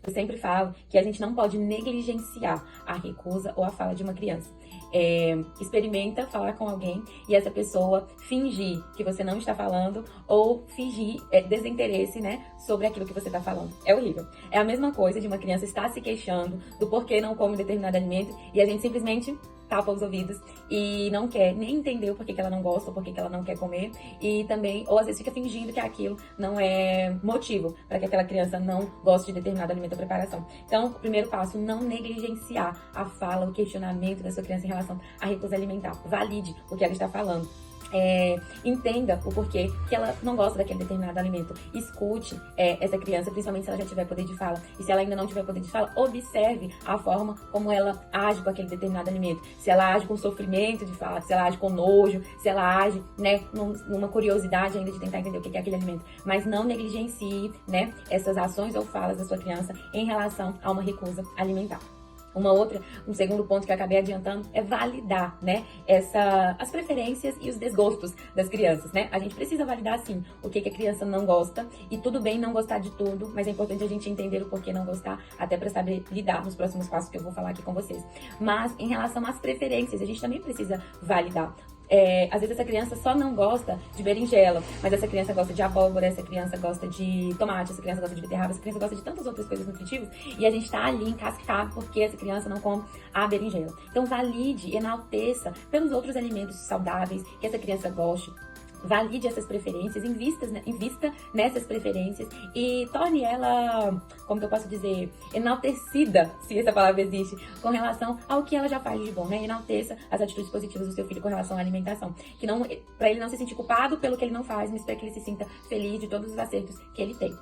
Eu sempre falo que a gente não pode negligenciar a recusa ou a fala de uma criança. Experimenta falar com alguém e essa pessoa fingir que você não está falando ou fingir desinteresse, né, sobre aquilo que você está falando. É horrível. É a mesma coisa de uma criança estar se queixando do porquê não come determinado alimento e a gente simplesmente tapa os ouvidos e não quer nem entender o porquê que ela não gosta, o porquê que ela não quer comer e também, ou às vezes fica fingindo que aquilo não é motivo para que aquela criança não goste de determinado alimento ou preparação. Então, o primeiro passo, não negligenciar a fala, o questionamento da sua criança em relação à recusa alimentar. Valide o que ela está falando. Entenda o porquê que ela não gosta daquele determinado alimento. Escute essa criança, principalmente se ela já tiver poder de fala. E se ela ainda não tiver poder de fala, observe a forma como ela age com aquele determinado alimento. Se ela age com sofrimento de fala, se ela age com nojo, se ela age, né, numa curiosidade ainda de tentar entender o que é aquele alimento. Mas não negligencie, né, essas ações ou falas da sua criança em relação a uma recusa alimentar. Um segundo ponto que eu acabei adiantando é validar, né, as preferências e os desgostos das crianças, né? A gente precisa validar, sim, o que a criança não gosta e tudo bem não gostar de tudo, mas é importante a gente entender o porquê não gostar, até para saber lidar nos próximos passos que eu vou falar aqui com vocês. Mas, em relação às preferências, a gente também precisa validar. Às vezes essa criança só não gosta de berinjela, mas essa criança gosta de abóbora, essa criança gosta de tomate, essa criança gosta de beterraba, essa criança gosta de tantas outras coisas nutritivas e a gente tá ali encascado porque essa criança não come a berinjela. Então valide, enalteça pelos outros alimentos saudáveis que essa criança goste. Valide essas preferências, invista nessas preferências e torne ela, como que eu posso dizer, enaltecida, se essa palavra existe, com relação ao que ela já faz de bom, né? Enalteça as atitudes positivas do seu filho com relação à alimentação. Para ele não se sentir culpado pelo que ele não faz, mas para que ele se sinta feliz de todos os acertos que ele tem.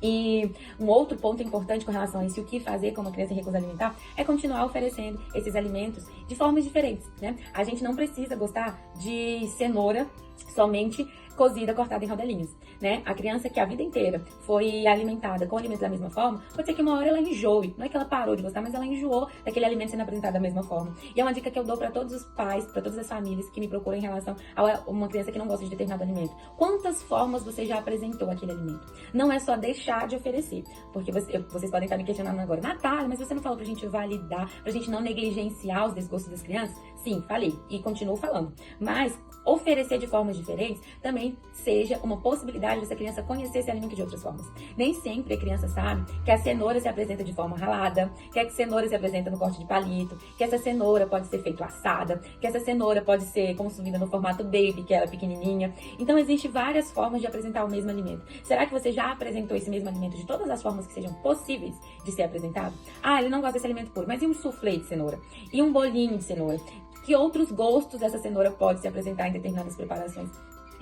E um outro ponto importante com relação a isso, o que fazer com uma criança em recusa alimentar, é continuar oferecendo esses alimentos de formas diferentes, né? A gente não precisa gostar de cenoura somente cozida, cortada em rodelinhas, né? A criança que a vida inteira foi alimentada com alimentos da mesma forma, pode ser que uma hora ela enjoe. Não é que ela parou de gostar, mas ela enjoou daquele alimento sendo apresentado da mesma forma. E é uma dica que eu dou para todos os pais, para todas as famílias que me procuram em relação a uma criança que não gosta de determinado alimento. Quantas formas você já apresentou aquele alimento? Não é só deixar de oferecer, porque vocês podem estar me questionando agora, Natália, mas você não falou pra gente validar, pra gente não negligenciar os desgostos das crianças? Sim, falei e continuo falando. Mas oferecer de formas diferentes também seja uma possibilidade dessa criança conhecer esse alimento de outras formas. Nem sempre a criança sabe que a cenoura se apresenta de forma ralada, que a cenoura se apresenta no corte de palito, que essa cenoura pode ser feita assada, que essa cenoura pode ser consumida no formato baby, que ela é pequenininha. Então, existem várias formas de apresentar o mesmo alimento. Será que você já apresentou esse mesmo alimento de todas as formas que sejam possíveis de ser apresentado? Ah, ele não gosta desse alimento puro, mas e um soufflé de cenoura? E um bolinho de cenoura? Que outros gostos essa cenoura pode se apresentar em determinadas preparações?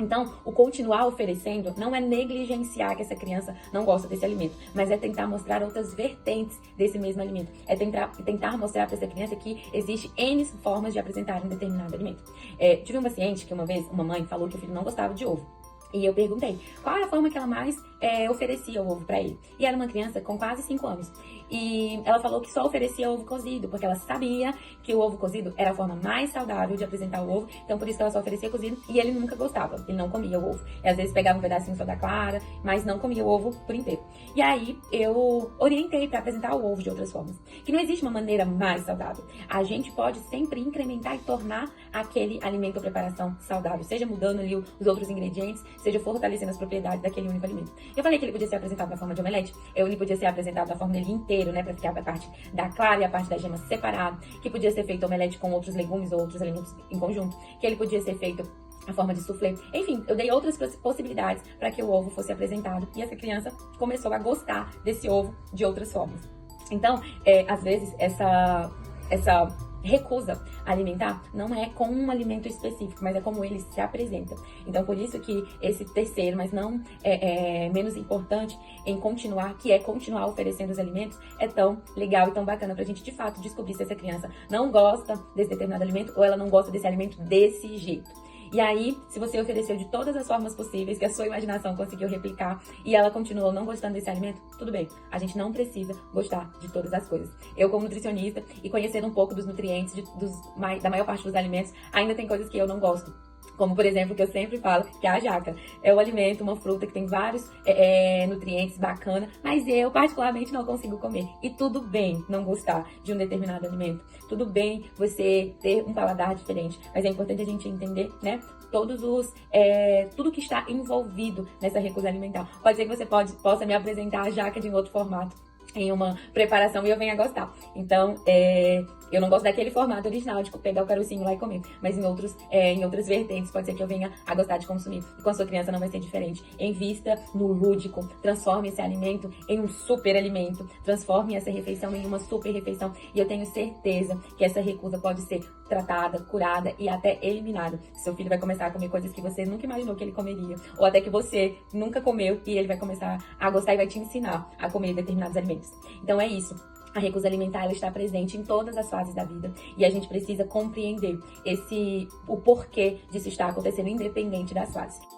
Então, o continuar oferecendo não é negligenciar que essa criança não gosta desse alimento, mas é tentar mostrar outras vertentes desse mesmo alimento. É tentar mostrar para essa criança que existe N formas de apresentar um determinado alimento. Tive um paciente que uma vez, uma mãe falou que o filho não gostava de ovo. E eu perguntei qual era a forma que ela mais oferecia o ovo pra ele. E era uma criança com quase 5 anos. E ela falou que só oferecia ovo cozido, porque ela sabia que o ovo cozido era a forma mais saudável de apresentar o ovo. Então, por isso que ela só oferecia cozido. E ele nunca gostava, ele não comia o ovo. E às vezes pegava um pedacinho só da clara, mas não comia o ovo por inteiro. E aí, eu orientei pra apresentar o ovo de outras formas. Que não existe uma maneira mais saudável. A gente pode sempre incrementar e tornar aquele alimento ou preparação saudável. Seja mudando ali os outros ingredientes, seja fortalecendo as propriedades daquele único alimento. Eu falei que ele podia ser apresentado na forma de omelete, ele podia ser apresentado na forma dele inteiro, né, pra ficar a parte da clara e a parte da gema separado, que podia ser feito omelete com outros legumes ou outros alimentos em conjunto, que ele podia ser feito a forma de soufflé. Enfim, eu dei outras possibilidades para que o ovo fosse apresentado e essa criança começou a gostar desse ovo de outras formas. Então, às vezes, essa recusa alimentar não é com um alimento específico, mas é como ele se apresenta. Então, por isso que esse terceiro, mas não menos importante em continuar, que é continuar oferecendo os alimentos, é tão legal e tão bacana pra gente, de fato, descobrir se essa criança não gosta desse determinado alimento ou ela não gosta desse alimento desse jeito. E aí, se você ofereceu de todas as formas possíveis que a sua imaginação conseguiu replicar e ela continuou não gostando desse alimento, tudo bem. A gente não precisa gostar de todas as coisas. Eu, como nutricionista e conhecendo um pouco dos nutrientes da maior parte dos alimentos, ainda tem coisas que eu não gosto. Como, por exemplo, que eu sempre falo, que é a jaca. É um alimento, uma fruta que tem vários nutrientes bacana, mas eu particularmente não consigo comer. E tudo bem não gostar de um determinado alimento. Tudo bem você ter um paladar diferente. Mas é importante a gente entender, né? Tudo que está envolvido nessa recusa alimentar. Pode ser que você possa me apresentar a jaca de um outro formato, em uma preparação, e eu venha gostar. Então, eu não gosto daquele formato original de pegar o carocinho lá e comer, mas em outras vertentes pode ser que eu venha a gostar de consumir. E com a sua criança não vai ser diferente. Invista no lúdico, transforme esse alimento em um super alimento, transforme essa refeição em uma super refeição, e eu tenho certeza que essa recusa pode ser tratada, curada e até eliminada. Seu filho vai começar a comer coisas que você nunca imaginou que ele comeria, ou até que você nunca comeu, e ele vai começar a gostar e vai te ensinar a comer determinados alimentos. Então é isso. A recusa alimentar, ela está presente em todas as fases da vida, e a gente precisa compreender o porquê disso estar acontecendo, independente das fases.